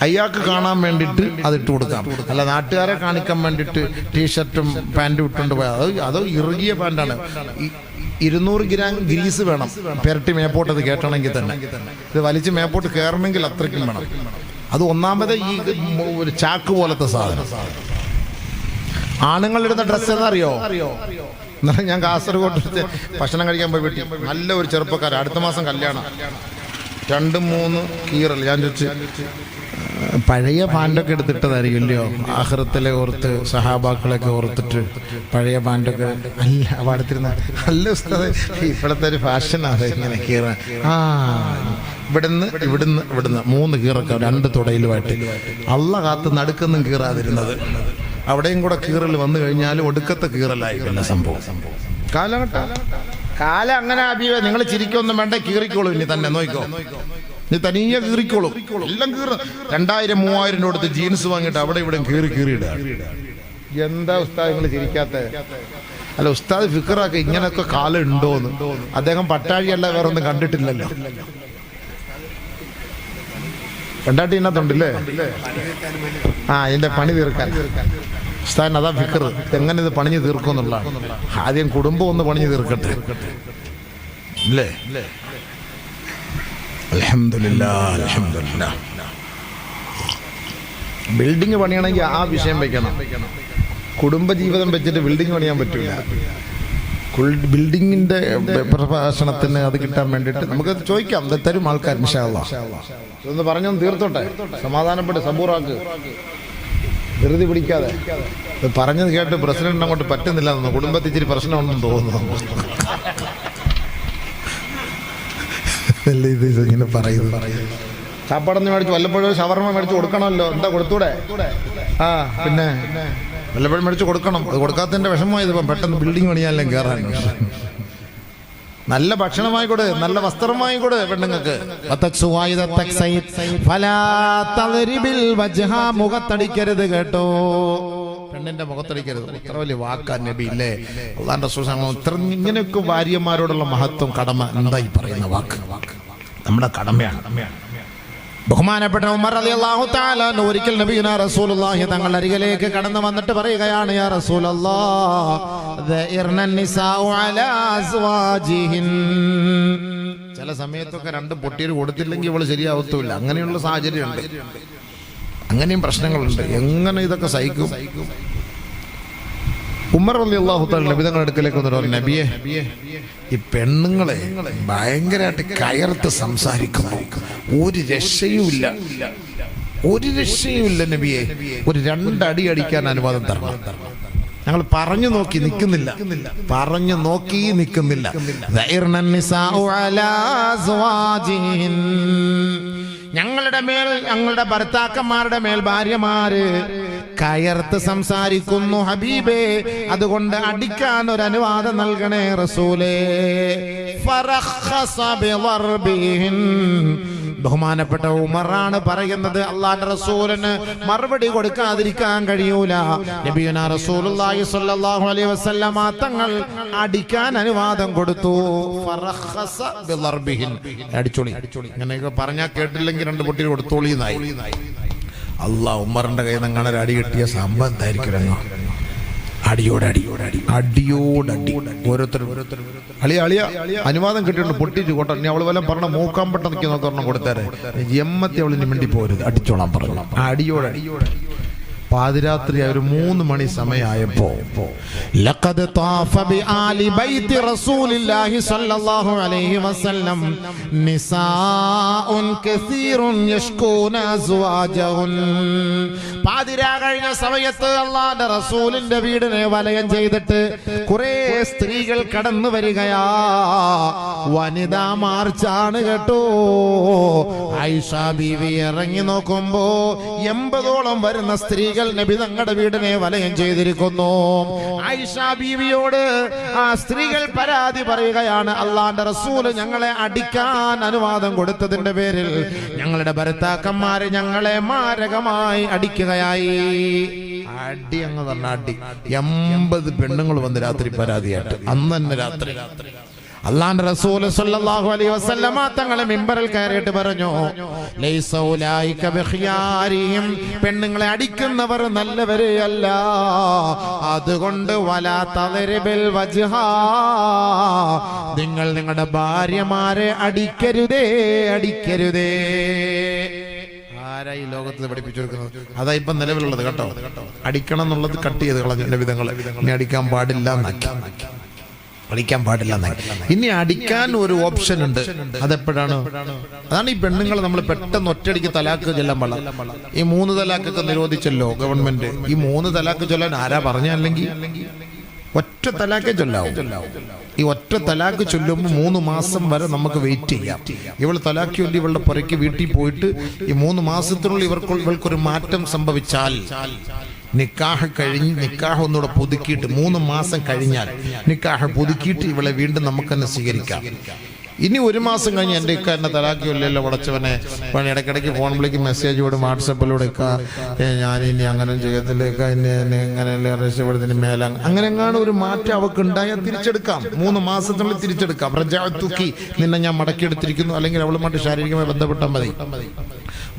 അയാൾക്ക് കാണാൻ വേണ്ടിയിട്ട് അതിട്ട് കൊടുക്കാം, അല്ല നാട്ടുകാരെ കാണിക്കാൻ വേണ്ടിയിട്ട് ടീഷർട്ടും പാൻറ്റും ഇട്ടുകൊണ്ട് പോയാൽ അതോ ഇറുകിയ പാൻറ്റാണ്. 200 ഗ്രാം ഗ്രീസ് വേണം പെരട്ടി മേപ്പോട്ട് അത് കേട്ടണമെങ്കിൽ തന്നെ. ഇത് വലിച്ച് മേപ്പോട്ട് കയറണമെങ്കിൽ അത്രയ്ക്കും വേണം. അത് ഒന്നാമത് ഈ ഒരു ചാക്ക് പോലത്തെ സാധനം. ആണുങ്ങളിടുന്ന ഡ്രസ്സ് എന്നറിയോ? എന്നാലും ഞാൻ കാസർഗോഡ് ഭക്ഷണം കഴിക്കാൻ പോയി വീട്ടിൽ നല്ല ഒരു ചെറുപ്പക്കാരൻ, അടുത്ത മാസം കല്യാണം, 2-3 കീറൽ. ഞാൻ ചോദിച്ചു, പഴയ പാൻറ്റൊക്കെ എടുത്തിട്ടതായിരിക്കുമല്ലോ ആഖിറത്തിലെ ഓർത്ത്, സഹാബാക്കളൊക്കെ ഓർത്തിട്ട് പഴയ പാൻറ്റൊക്കെ അല്ല പാടത്തിരുന്ന നല്ല ഉസ്താദ്, ഇപ്പോഴത്തെ ഒരു ഫാഷനാണ് ഇങ്ങനെ കീറാൻ. ഇവിടുന്ന് 3 കീറൊക്കെ 2 തുടയിലുമായിട്ട് അള്ള കാത്ത് നടുക്കൊന്നും കീറാതിരുന്നത്. അവിടെയും കൂടെ കീറൽ വന്നു കഴിഞ്ഞാൽ ഒടുക്കത്തെ കീറലായിരിക്കില്ല സംഭവം. കാലം അങ്ങനെ അഭിവ. നിങ്ങൾ ചിരിക്കൊന്നും വേണ്ട, കീറിക്കോളൂ. ഇനി തന്നെ നോക്കിക്കോ, നീ തനിയെ കീറിക്കോളൂ. എല്ലാം കീറ 2000-3000 കൊടുത്ത് ജീൻസ് വാങ്ങിയിട്ട് അവിടെ ഇവിടെ കീറിയിടുക. എന്താ ഉസ്താദ് നിങ്ങൾ ചിരിക്കാത്ത? അല്ല, ഉസ്താദ് ഫിക്കറാക്കി ഇങ്ങനെയൊക്കെ കാലം ഉണ്ടോന്ന്. അദ്ദേഹം പട്ടാഴിയല്ല വേറെ ഒന്നും കണ്ടിട്ടില്ലല്ലോ. പെണ്ടാട്ടി ഇതിനകത്തുണ്ടല്ലേ? ഇതിന്റെ പണി തീർക്കാൻ ഉസ്താദിന് അതാ ഫിക്കർ. എങ്ങനെ ഇത് പണിഞ്ഞ് തീർക്കും എന്നുള്ളതാണ്. ആദ്യം കുടുംബം ഒന്ന് പണിഞ്ഞ് തീർക്കട്ടെ അല്ലേ? അൽഹംദുലില്ലാഹ്. ബിൽഡിംഗ് പണിയണമെങ്കിൽ ആ വിഷയം വെക്കണം. കുടുംബജീവിതം വെച്ചിട്ട് ബിൽഡിംഗ് പണിയാൻ പറ്റില്ല. ബിൽഡിങ്ങിന്റെ പ്രഭാഷണത്തിന് അത് കിട്ടാൻ വേണ്ടിയിട്ട് നമുക്ക് ചോദിക്കാം, തരും ആൾക്കാർ ഇൻഷാ അല്ലാഹ്. ഇതൊന്ന് പറഞ്ഞൊന്ന് തീർത്തോട്ടെ, സമാധാനപ്പെട്ട് സബൂറാക്ക്, ധൃതി പിടിക്കാതെ. പറഞ്ഞത് കേട്ട് പ്രസിഡന്റ് അങ്ങോട്ട് പറ്റുന്നില്ല, കുടുംബത്തിൽ ഇച്ചിരി പ്രശ്നമുണ്ടെന്ന് തോന്നുന്നു. ഇങ്ങനെ പറയുന്നു. ചാപ്പാടൊന്നും മേടിച്ചു, വല്ലപ്പോഴും ഷവർമ മേടിച്ച് കൊടുക്കണമല്ലോ. എന്താ കൊടുത്തൂടെ? പിന്നെ വല്ലപ്പോഴും മേടിച്ച് കൊടുക്കണം. അത് കൊടുക്കാത്തതിന്റെ വിഷമമായത്. ഇപ്പം പെട്ടെന്ന് ബിൽഡിംഗ് പണിയാനെല്ലാം കയറാൻ. നല്ല ഭക്ഷണമായി കൊടു, നല്ല വസ്ത്രമായി കൊടു പെണ്ണുങ്ങൾക്ക്. മുഖത്തടിക്കരുത് കേട്ടോ, പെണ്ണിന്റെ മുഖത്തടിക്കരുത്. ഇത്ര വലിയ വാക്കാ നബി ഇല്ലേ? അല്ലാഹുവിന്റെ റസൂൽ ഇത്ര ഇങ്ങനെയൊക്കെ ഭാര്യമാരോടുള്ള മഹത്വം, കടമ, എന്തായി പറയുന്ന വാക്ക്. നമ്മുടെ കടമയാണ്. ബഹുമാനപ്പെട്ട ഉമർ റളിയല്ലാഹു തആല ഒരിക്കൽ നബിയുനാ റസൂലുള്ളാഹി തങ്ങളുടെ അരികിലേക്ക് കടന്നു വന്നിട്ട് പറയുകയാണ്, യാ റസൂലല്ലാഹ് ദഇർന നിസാഉ അലാ അസ്വാജിഹിൻ. ചില സമയത്തൊക്കെ രണ്ട് പൊട്ടിയത് കൊടുത്തില്ലെങ്കിൽ ഇവള് ശരിയാവത്തുമില്ല. അങ്ങനെയുള്ള സാഹചര്യമുണ്ട്, അങ്ങനെയും പ്രശ്നങ്ങളുണ്ട്. എങ്ങനെ ഇതൊക്കെ സഹിക്കും? ഉമർ റളിയല്ലാഹു തആല നബി തങ്ങളുടെ അടുക്കലേക്ക് വന്നിട്ട്, നബിയെ, ഈ പെണ്ണുങ്ങളെ ഭയങ്കരമായിട്ട് കയർത്ത് സംസാരിക്കുന്നു, ഒരു രക്ഷയുമില്ല, ഒരു രക്ഷയുമില്ല നബിയെ, ഒരു 2 അടി അടിക്കാൻ അനുവാദം തരണം. ഞങ്ങൾ പറഞ്ഞു നോക്കി നിൽക്കുന്നില്ല, പറഞ്ഞു നോക്കി നിൽക്കുന്നില്ല. ഞങ്ങളുടെ മേൽ, ഞങ്ങളുടെ ഭർത്താക്കന്മാരുടെ മേൽ ഭാര്യമാര് കയർത്ത് സംസാരിക്കുന്നു ഹബീബേ, അതുകൊണ്ട് അടിക്കാൻ ഒരു അനുവാദം നൽകണേ റസൂലേ. ഫറഖസ ബിളർബിഹിൻ. ബഹുമാനപ്പെട്ട ഉമറാണ് പറയുന്നത്, അല്ലാഹുവിന്റെ റസൂലിന് മറുപടി കൊടുക്കാതിരിക്കാൻ കഴിയൂല. നബിയുനാ റസൂലുള്ളാഹി സ്വല്ലല്ലാഹു അലൈഹി വസല്ലമ തങ്ങൾ അടിക്കാൻ അനുവാദം കൊടുത്തു. ഫറഖസ ബിളർബിഹിൻ. അടിച്ചോളി, അങ്ങനെയൊക്കെ പറഞ്ഞാൽ കേട്ടില്ലെങ്കിൽ 2 പൊട്ടി കൊടുത്തോളി എന്നായി. അല്ലാഹ് ഉമറിന്റെ കയ്യിൽ നിന്ന് അങ്ങനെ അടി കിട്ടിയ സംഭവം എന്തായിരിക്കും? അടിയോടടി, അടിയോടടി. ഓരോരുത്തരും അളിയ അനുവാദം കിട്ടിയിട്ട് പൊട്ടിച്ച് കൊട്ട. ഇനി അവള് വല്ലതും പറഞ്ഞ മൂക്കാൻ പെട്ട നിൽക്കുന്നൊക്കെ ഒരെണ്ണം കൊടുത്തേരെ, എമ്മത്തി അവളിന് മിണ്ടി പോരുത്, അടിച്ചോളാൻ പറഞ്ഞു. അടിയോടടി. പാതിരാത്രി ഒരു 3 മണി സമയമായപ്പോ ലഖദ് താഫ ബിആലി ബൈത്തി റസൂലില്ലാഹി സ്വല്ലല്ലാഹു അലൈഹി വസല്ലം നിസാഉൻ കസീറുൻ യഷ്കൂന അസ്വാജഹുൻ. പാതിരാ കഴിഞ്ഞ സമയത്ത് അല്ലാഹുവിന്റെ റസൂലിന്റെ വീടിനെ വലയം ചെയ്തിട്ട് കുറെ സ്ത്രീകൾ കടന്നു വരികയാ. വനിതാ മാർച്ചാണ് കേട്ടോ. ആയിഷ ബീവി ഇറങ്ങി നോക്കുമ്പോ 80ഓളം വരുന്ന സ്ത്രീകൾ നബി തങ്ങളുടെ വീടിനെ വലയം ചെയ്തിരിക്കുന്നു. ആയിഷ ബീവിയോട് ആ സ്ത്രീകൾ പരാതി പറയുകയാണ്, അല്ലാഹുവിന്റെ റസൂൽ ഞങ്ങളെ അടിക്കാൻ അനുവാദം കൊടുത്തതിന്റെ പേരിൽ ഞങ്ങളുടെ ഭർത്താക്കന്മാരെ ഞങ്ങളെ മാരകമായി അടിക്കുകയായി. അടി അങ്ങ് പറഞ്ഞ അടി. 80 പെണ്ണുങ്ങൾ വന്ന് രാത്രി പരാതിയായിട്ട്. അന്ന് തന്നെ രാത്രി അല്ലാഹുവിന്റെ റസൂൽ സ്വല്ലല്ലാഹു അലൈഹി വസല്ലമ തങ്ങളെ മിമ്പറിൽ കയറിയിട്ട് പറഞ്ഞു, ലൈസ ഉലൈക ബിഖിയാരിഹിം. പെണ്ണുങ്ങളെ അടിക്കുന്നവർ നല്ലവരെ അല്ല, അതുകൊണ്ട് വലാ തദ്രിബിൽ വജ്ഹാ. നിങ്ങൾ നിങ്ങളുടെ ഭാര്യമാരെ അടിക്കരുതേ, അടിക്കരുതേ. ആരായി ലോകത്ത് പഠിപ്പിച്ചു കൊടുക്കുന്നത്? അതാ ഇപ്പം നിലവിലുള്ളത് കേട്ടോ. അടിക്കണം എന്നുള്ളത് കട്ട് ചെയ്ത് കളഞ്ഞു നബിതങ്ങൾ. ഇനി അടിക്കാൻ പാടില്ല, അടിക്കാൻ പാടില്ല. ഇനി അടിക്കാൻ ഒരു ഓപ്ഷൻ ഉണ്ട്. അതെപ്പോഴാണ്? അതാണ് ഈ പെണ്ണുങ്ങൾ നമ്മൾ പെട്ടെന്ന് ഒറ്റയടിക്ക് തലാക്ക് ചൊല്ലാൻ പാടില്ല. ഈ 3 തലാക്കൊക്കെ നിരോധിച്ചല്ലോ ഗവൺമെന്റ്. ഈ 3 തലാക്ക് ചൊല്ലാൻ ആരാ പറഞ്ഞല്ലെങ്കിൽ ഒറ്റ തലാക്കേ ചൊല്ലാവും. ഈ ഒറ്റ തലാക്ക് ചൊല്ലുമ്പോൾ 3 മാസം വരെ നമുക്ക് വെയിറ്റ് ചെയ്യാം. ഇവൾ തലാക്ക് ചൊല്ലി ഇവളുടെ പുറയ്ക്ക് വീട്ടിൽ പോയിട്ട് ഈ 3 മാസത്തിനുള്ളിൽ ഇവൾക്കൊരു മാറ്റം സംഭവിച്ചാൽ, നിക്കാഹ് കഴിഞ്ഞ് നിക്കാഹ് ഒന്നുകൂടെ പുതുക്കിയിട്ട് 3 മാസം കഴിഞ്ഞാൽ നിക്കാഹ് പുതുക്കിയിട്ട് ഇവളെ വീണ്ടും നമുക്ക് തന്നെ സ്വീകരിക്കാം. ഇനി 1 മാസം കഴിഞ്ഞ് എൻ്റെ ഇക്കാരനെ തലാക്കിയല്ലോ വളച്ചവനെ ഇടയ്ക്കിടയ്ക്ക് ഫോൺ വിളിക്ക് മെസ്സേജ് വിടും, വാട്സപ്പിലൂടെ ഞാനിനി അങ്ങനെ ചെയ്യത്തില്ല, ഇങ്ങനെ രക്ഷപ്പെടുന്നതിന് മേലെ അങ്ങനെ എങ്ങാനും ഒരു മാറ്റം അവർക്ക് ഉണ്ടായാൽ തിരിച്ചെടുക്കാം. 3 മാസത്തിനുള്ളിൽ തിരിച്ചെടുക്കാം. റജഅതുക്കി, നിന്നെ ഞാൻ മടക്കിയെടുത്തിരിക്കുന്നു, അല്ലെങ്കിൽ അവളുമായിട്ട് ശാരീരികമായി ബന്ധപ്പെട്ടാൽ മതി.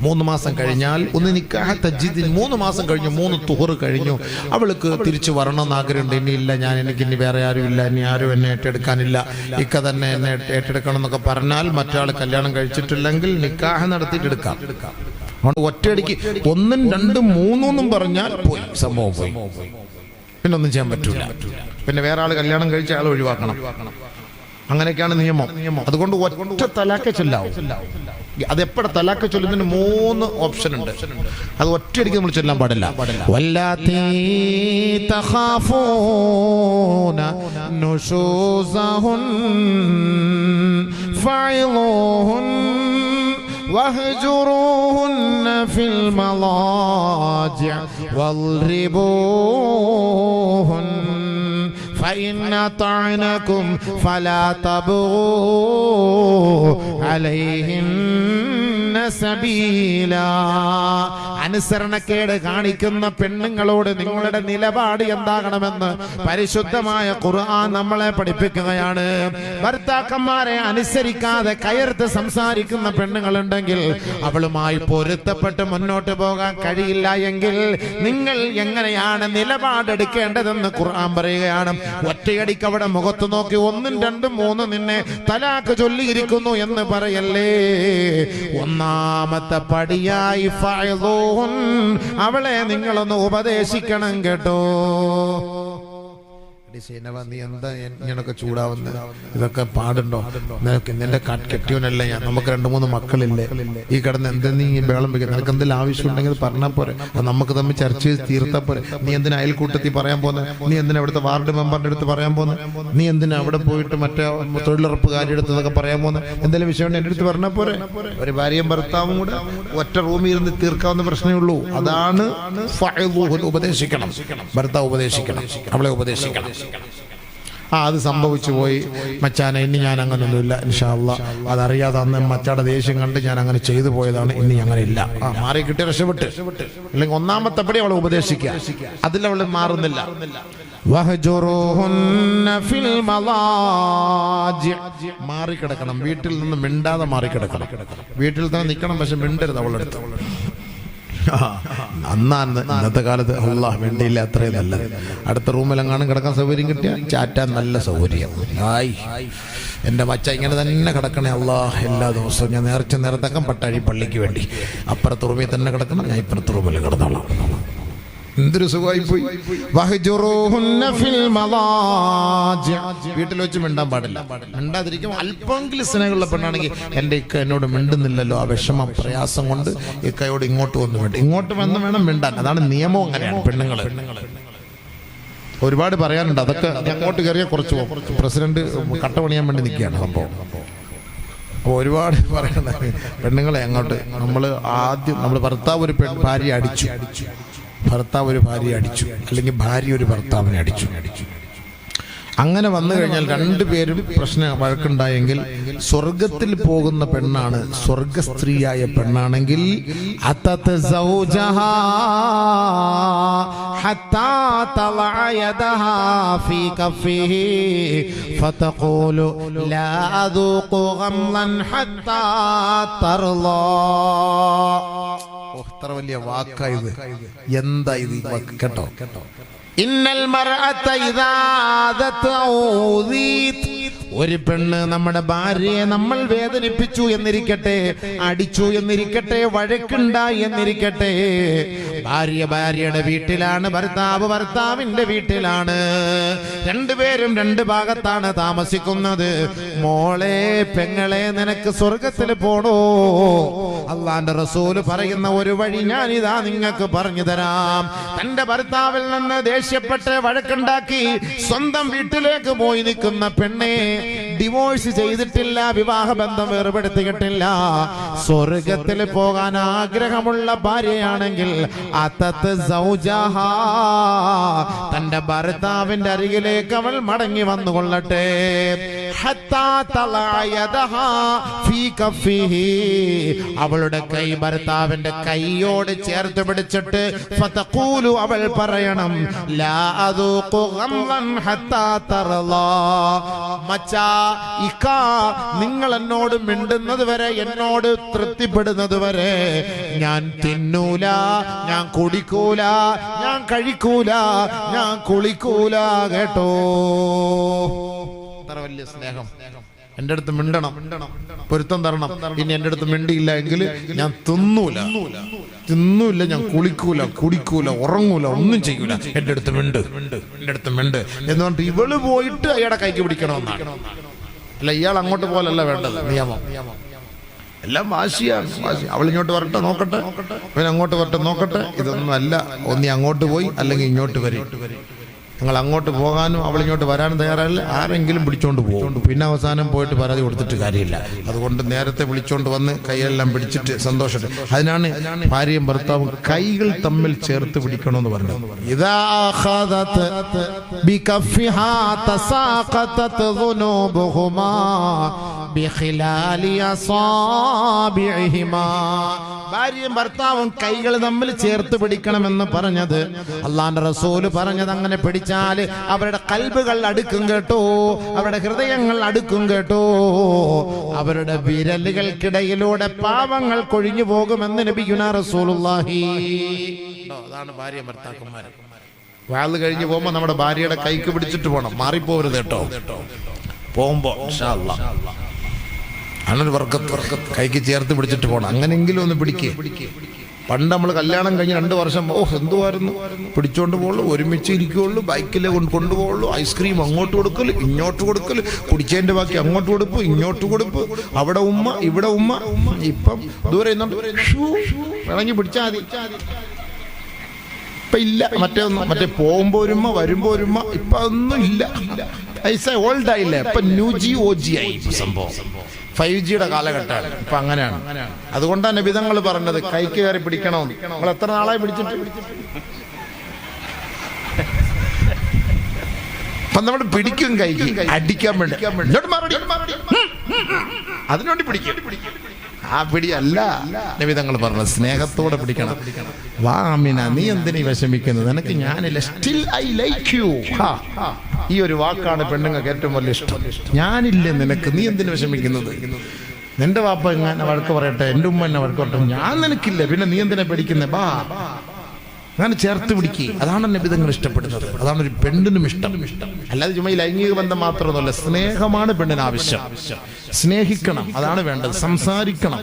3 മാസം കഴിഞ്ഞാൽ ഒന്ന് നിക്കാഹ് തജ്ദീദ്. 3 മാസം കഴിഞ്ഞു, 3 തുഹർ കഴിഞ്ഞു, അവൾക്ക് തിരിച്ചു വരണമെന്ന് ആഗ്രഹമുണ്ട്. ഇനിയില്ല, എനിക്കിനി വേറെ ആരും ഇല്ല, ഇനി ആരും എന്നെ ഏറ്റെടുക്കാനില്ല, ഇക്ക തന്നെ എന്നെ ഏറ്റെടുക്കണം എന്നൊക്കെ പറഞ്ഞാൽ മറ്റൊരാൾ കല്യാണം കഴിച്ചിട്ടില്ലെങ്കിൽ നിക്കാഹ് നടത്തിയിട്ടെടുക്കാം. അതുകൊണ്ട് ഒറ്റയടിക്ക് 1, 2, 3 പറഞ്ഞാൽ പോയി, സംഭവം പോയി. പിന്നെ ഒന്നും ചെയ്യാൻ പറ്റൂല. പിന്നെ വേറെ ആൾ കല്യാണം കഴിച്ച ആൾ ഒഴിവാക്കണം. അങ്ങനെയൊക്കെയാണ് നിയമം. അതുകൊണ്ട് ഒറ്റ തലാക്കെ ചൊല്ലാവും. അതെപ്പോഴാ തലാക്ക് ചൊല്ലുന്നതിന് 3 ഓപ്ഷൻ ഉണ്ട്. അത് ഒറ്റയടിക്ക് നമ്മൾ ചൊല്ലാൻ പാടില്ല. വല്ലാത്തി തഖാഫൂന നുശൂസഹുൻ ഫഇളുഹുൻ വഹ്ജുറൂഹുൻ ഫിൽ മളാജിഅ വൾരിബൂഹുൻ فإن طعنكم فلا تبغوا عليهن സബീലാ. അനുസരണക്കേട് കാണിക്കുന്ന പെണ്ണുങ്ങളോട് നിങ്ങളുടെ നിലപാട് എന്താകണമെന്ന് പരിശുദ്ധമായ ഖുർആൻ നമ്മളെ പഠിപ്പിക്കുകയാണ്. ഭർത്താക്കന്മാരെ അനുസരിക്കാതെ കയർത്ത് സംസാരിക്കുന്ന പെണ്ണുങ്ങളുണ്ടെങ്കിൽ അവളുമായി പൊരുത്തപ്പെട്ട് മുന്നോട്ട് പോകാൻ കഴിയില്ല എങ്കിൽ നിങ്ങൾ എങ്ങനെയാണ് നിലപാടെടുക്കേണ്ടതെന്ന് ഖുർആൻ പറയുകയാണ്. ഒറ്റയടിക്ക് അവിടെ മുഖത്ത് നോക്കി 1, 2, 3 നിന്നെ തലാഖ് ചൊല്ലിയിരിക്കുന്നു എന്ന് പറയല്ലേ. ഒന്നാമത്തെ പടിയായി ഫഅദൂൻ, അവളെ നിങ്ങളൊന്ന് ഉപദേശിക്കണം കേട്ടോ. നീ എന്താ ഇങ്ങനൊക്കെ ചൂടാവുന്നത്? ഇതൊക്കെ പാടുണ്ടോ? നിന്റെ കെട്ടിയവനല്ല ഞാൻ, നമുക്ക് 2-3 മക്കളില്ലേ? ഈ കിടന്ന് എന്തെന്ന് ഈ ബേളം വെക്കുന്നത്? നിനക്ക് എന്തെങ്കിലും ആവശ്യം ഉണ്ടെങ്കിൽ പറഞ്ഞാൽ പോരെ, നമുക്ക് തമ്മിൽ ചർച്ച ചെയ്ത് തീർത്താൽ പോരെ. നീ എന്തിനാ അയൽക്കൂട്ടത്തിൽ പറയാൻ പോകുന്നത്? നീ എന്തിനാ അവിടുത്തെ വാർഡ് മെമ്പറിന്റെ അടുത്ത് പറയാൻ പോകുന്നത്? നീ എന്തിനാ അവിടെ പോയിട്ട് മറ്റേ തൊഴിലുറപ്പുകാരുടെ അടുത്തൊക്കെ പറയാൻ പോകുന്നത്? എന്തെങ്കിലും വിഷയം എൻ്റെ അടുത്ത് പറഞ്ഞാൽ പോരെ. ഒരു ഭാര്യയും ഭർത്താവും കൂടെ ഒറ്റ റൂമിൽ ഇരുന്ന് തീർക്കാവുന്ന പ്രശ്നമേ ഉള്ളൂ. അതാണ് ഉപദേശിക്കണം. ഭർത്താവ് ഉപദേശിക്കണം, അവളെ ഉപദേശിക്കണം. അത് സംഭവിച്ചു പോയി മച്ചാനെ, ഇനി ഞാൻ അങ്ങനൊന്നുമില്ല ഇൻഷാ അല്ലാഹ്. അതറിയാതെ അന്ന് മച്ചാടെ ദേഷ്യം കണ്ട് ഞാൻ അങ്ങനെ ചെയ്തു പോയതാണ്, ഇനി അങ്ങനെ ഇല്ല. മാറി കിട്ടി, രക്ഷപ്പെട്ട്. അല്ലെങ്കിൽ ഒന്നാമത്തെ പടി അവളെ ഉപദേശിക്കുക, അതിലവൾ മാറുന്നില്ല. മാറിക്കിടക്കണം, വീട്ടിൽ നിന്ന് മിണ്ടാതെ മാറിക്കിടക്കണം. വീട്ടിൽ തന്നെ നിൽക്കണം, പക്ഷെ മിണ്ടരുത് അവളെടുത്ത്. അന്നാണ് ഇന്നത്തെ കാലത്ത് അല്ലാഹ് വേണ്ടിയില്ല, അത്രയും നല്ലത്. അടുത്ത റൂമിലെങ്ങാനും കിടക്കാൻ സൗകര്യം കിട്ടിയാൽ ചാറ്റാൻ നല്ല സൗകര്യം. എൻ്റെ മച്ച ഇങ്ങനെ തന്നെ കിടക്കണേ അല്ലാഹ്. എല്ലാ ദിവസവും ഞാൻ നേരത്തക്കം പട്ടാഴി പള്ളിക്ക് വേണ്ടി അപ്പുറത്തെ റൂമിൽ തന്നെ കിടക്കണം, ഞാൻ ഇപ്പുറത്തെ റൂമിൽ കിടന്നോളാം. എന്തൊരു സുഖമായി പോയി. വീട്ടിൽ വെച്ച് മിണ്ടാൻ പാടില്ല. മിണ്ടാതിരിക്കും. അല്പമെങ്കിലും സ്നേഹമുള്ള പെണ്ണാണെങ്കിൽ എൻ്റെ ഇക്ക എന്നോട് മിണ്ടുന്നില്ലല്ലോ, ആ വിഷമം പ്രയാസം കൊണ്ട് ഇക്കയോട് ഇങ്ങോട്ട് വന്ന് മിണ്ടും. ഇങ്ങോട്ട് വന്ന് വേണം മിണ്ടാൻ. അതാണ് നിയമം. അങ്ങനെയാണ് പെണ്ണുങ്ങൾ. ഒരുപാട് പറയാനുണ്ട്. അതൊക്കെ അങ്ങോട്ട് കയറിയാൽ കുറച്ച് പോകും. പ്രസിഡന്റ് കട്ട പണിയാൻ വേണ്ടി നിൽക്കുകയാണ് സംഭവം. അപ്പോൾ ഒരുപാട് പറയണ പെണ്ണുങ്ങളെ അങ്ങോട്ട് നമ്മൾ ഭർത്താവ് ഒരു ഭാര്യ അടിച്ചു, ഭർത്താവ് ഒരു ഭാര്യയെ അടിച്ചു, അല്ലെങ്കിൽ ഭാര്യ ഒരു ഭർത്താവിനെ അടിച്ചു. അങ്ങനെ വന്നു കഴിഞ്ഞാൽ രണ്ടുപേരും വഴക്കുണ്ടായെങ്കിൽ സ്വർഗത്തിൽ പോകുന്ന പെണ്ണാണ് സ്വർഗസ്ത്രീയായ പെണ്ണാണെങ്കിൽ എത്ര വലിയ വാക്കായത്! എന്താ ഇത് കേട്ടോ? ഇന്നൽ മർഅത ഇദാ ദതഊദീത്, ഒരു പെണ്ണ് നമ്മുടെ ഭാര്യയെ നമ്മൾ വേദനിപ്പിച്ചു എന്നിരിക്കട്ടെ, അടിച്ചു എന്നിരിക്കട്ടെ, വഴക്കുണ്ടായി എന്നിരിക്കട്ടെ, ഭാര്യയുടെ വീട്ടിലാണ്, ഭർത്താവ് ഭർത്താവിന്റെ വീട്ടിലാണ്, രണ്ടുപേരും രണ്ട് ഭാഗത്താണ് താമസിക്കുന്നത്. മോളെ, പെങ്ങളെ, നിനക്ക് സ്വർഗത്തിൽ പോണോ? അള്ളാന്റെ റസൂല് പറയുന്ന ഒരു വഴി ഞാനിതാ നിങ്ങൾക്ക് പറഞ്ഞു തരാം. തന്റെ ഭർത്താവിൽ നിന്ന് ദേഷ്യപ്പെട്ട് വഴക്കുണ്ടാക്കി സ്വന്തം വീട്ടിലേക്ക് പോയി നിൽക്കുന്ന പെണ്ണെ, ഡിവോഴ്സ് ചെയ്തിട്ടില്ല, വിവാഹ ബന്ധം വേർപെടുത്തിയിട്ടില്ല, സ്വർഗത്തിൽ പോകാൻ ആഗ്രഹമുള്ള ഭാര്യയാണെങ്കിൽ അതത് സൗജഹാ, തന്റെ ഭർത്താവിന്റെ അരികിലേക്ക് അവൾ മടങ്ങി വന്നുകൊള്ളട്ടെ. ഹത്താ തലയദഹാ ഫീ കഫിഹി, അവളുടെ കൈ ഭർത്താവിന്റെ കൈയോട് ചേർത്ത് പിടിച്ചിട്ട് ഫതഖൂലു, അവൾ പറയണം, ലാ അദൂഖു ഗംളൻ ഹത്താ തർളാ, മച്ചാ, ഇക്ക, നിങ്ങൾ എന്നോട് മിണ്ടുന്നത് വരെ, എന്നോട് തൃപ്തിപ്പെടുന്നത് വരെ ഞാൻ തിന്നൂല, ഞാൻ കുടിക്കൂല, ഞാൻ കഴിക്കൂല, ഞാൻ കുളിക്കൂല. കേട്ടോ? അത്ര വലിയ സ്നേഹം. എൻ്റെ അടുത്ത് മിണ്ടണം, പൊരുത്തം തരണം. ഇനി എൻ്റെ അടുത്ത് മിണ്ടിയില്ല എങ്കിൽ ഞാൻ തിന്നൂല, ഞാൻ കുളിക്കൂല, കുടിക്കൂല, ഉറങ്ങൂല, ഒന്നും ചെയ്യൂല. എൻ്റെ അടുത്ത് മിണ്ട് എന്ന് പറഞ്ഞിട്ട് ഇവള് പോയിട്ട് അയാളുടെ കൈക്ക് പിടിക്കണമെന്നാണ്. അല്ല, ഇയാൾ അങ്ങോട്ട് പോലല്ല വേണ്ടത്. നിയമം എല്ലാം വാശിയാണ്. അവൾ ഇങ്ങോട്ട് വരട്ടെ നോക്കട്ടെ, അവൻ അങ്ങോട്ട് വരട്ടെ നോക്കട്ടെ. ഇതൊന്നും അല്ല. ഒന്നി അങ്ങോട്ട് പോയി അല്ലെങ്കിൽ ഇങ്ങോട്ട് വരും. നിങ്ങൾ അങ്ങോട്ട് പോകാനും അവളിങ്ങോട്ട് വരാനും തയ്യാറല്ല, ആരെങ്കിലും പിടിച്ചോണ്ട് പോകും. പിന്നെ അവസാനം പോയിട്ട് പരാതി കൊടുത്തിട്ട് കാര്യമില്ല. അതുകൊണ്ട് നേരത്തെ വിളിച്ചോണ്ട് വന്ന് കൈയെല്ലാം പിടിച്ചിട്ട് സന്തോഷം. അതിനാണ് ഭാര്യയും ഭർത്താവും കൈകൾ തമ്മിൽ ചേർത്ത് പിടിക്കണമെന്ന് പറഞ്ഞത്. ഇദാ അഖദത് ബികഫിഹാ തസാഖതത് ദുനൂബുഹുമാ ബിഖിലാലി അസാബിഹിമാ. ഭാര്യയും ഭർത്താവും കൈകൾ തമ്മിൽ ചേർത്ത് പിടിക്കണമെന്ന് പറഞ്ഞത് അള്ളാന്റെ റസൂല് പറഞ്ഞത് അങ്ങനെ പിടിച്ചാൽ അവരുടെ കൽബുകൾ അടുക്കും കേട്ടോ, അവരുടെ ഹൃദയങ്ങൾ അടുക്കും കേട്ടോ, അവരുടെ വിരലുകൾക്കിടയിലൂടെ പാവങ്ങൾ കൊഴിഞ്ഞു പോകുമെന്ന് നബിയുനാ റസൂലുള്ളാഹി. അതാണ് ഭാര്യ ഭർത്താക്കന്മാർ. വാള് കഴിഞ്ഞ് പോകുമ്പോ നമ്മുടെ ഭാര്യയുടെ കൈക്ക് പിടിച്ചിട്ട് പോകണം, മാറിപ്പോവരുത് കേട്ടോ. പോകുമ്പോ ഇൻഷാ അല്ലാഹ് അങ്ങനെ വർക്കത്ത് കൈക്ക് ചേർത്ത് പിടിച്ചിട്ട് പോകണം. അങ്ങനെങ്കിലും ഒന്ന് പിടിക്കേ. പണ്ട് നമ്മൾ കല്യാണം കഴിഞ്ഞ് 2 വർഷം എന്തുവായിരുന്നു, പിടിച്ചോണ്ട് പോകുള്ളൂ, ഒരുമിച്ച് ഇരിക്കുകയുള്ളൂ, ബൈക്കിലെ കൊണ്ടുപോകുള്ളൂ, ഐസ്ക്രീം അങ്ങോട്ട് കൊടുക്കല് ഇങ്ങോട്ട് കൊടുക്കല്, കുടിച്ചതിന്റെ ബാക്കി അങ്ങോട്ട് കൊടുപ്പ് ഇങ്ങോട്ട് കൊടുപ്പ്, അവിടെ ഉമ്മ ഇവിടെ ഉമ്മ. ഇപ്പം ദൂരെ വേണമെങ്കിൽ പിടിച്ചാൽ മതി. ഇപ്പൊ ഇല്ല, മറ്റേ പോകുമ്പോ ഒരുമ്മ വരുമ്പോ ഒരുമ്മ. ഇപ്പൊ അതൊന്നും ഇല്ല. ഓൾഡ് ആയില്ലേ, ഇപ്പൊ ന്യൂജി ഓജി ആയി സംഭവം. 5Gയുടെ കാലഘട്ടമാണ് ഇപ്പൊ. അങ്ങനെയാണ്. അതുകൊണ്ടാണ് നബിതങ്ങൾ പറഞ്ഞത് കൈക്ക് കയറി പിടിക്കണമെന്ന്. നിങ്ങൾ എത്ര നാളായി പിടിച്ചിട്ട്? അപ്പൊ നമ്മൾ പിടിക്കും, കൈക്ക് അടിക്കാൻ വേണ്ടി, അതിനുവേണ്ടി പിടിക്കും. ആ പിടിയല്ല നബിതങ്ങൾ പറഞ്ഞത്, സ്നേഹത്തോടെ പിടിക്കണം. വാ അമിന, നീ എന്തിനീ വിഷമിക്കുന്നത്, നിനക്ക് ഞാനില്ല, സ്റ്റിൽ ഐ ലൈക്ക് യു. ഈ ഒരു വാക്കാണ് പെണ്ണുങ്ങൾക്ക് ഏറ്റവും വലിയ ഇഷ്ടം. ഞാനില്ലേ നിനക്ക്, നീ എന്തിനു വിഷമിക്കുന്നത്? നിന്റെ വാപ്പ എങ്ങനെ വഴക്ക് പറയട്ടെ, എൻ്റെ ഉമ്മ എന്നെ വഴക്ക് പറയട്ടെ, ഞാൻ നിനക്കില്ല, പിന്നെ നീ എന്തിനാ പേടിക്കുന്നേ? ബാ, അങ്ങനെ ചേർത്ത് പിടിക്കുക. അതാണ് നബിതങ്ങൾ ഇഷ്ടപ്പെടുന്നത്. അതാണ് ഒരു പെണ്ണിനും ഇഷ്ടം. അല്ലാതെ ചുമ്മാ ഈ ലൈംഗിക ബന്ധം മാത്രമൊന്നുമല്ല, സ്നേഹമാണ് പെണ്ണിന് ആവശ്യം. സ്നേഹിക്കണം, അതാണ് വേണ്ടത്. സംസാരിക്കണം.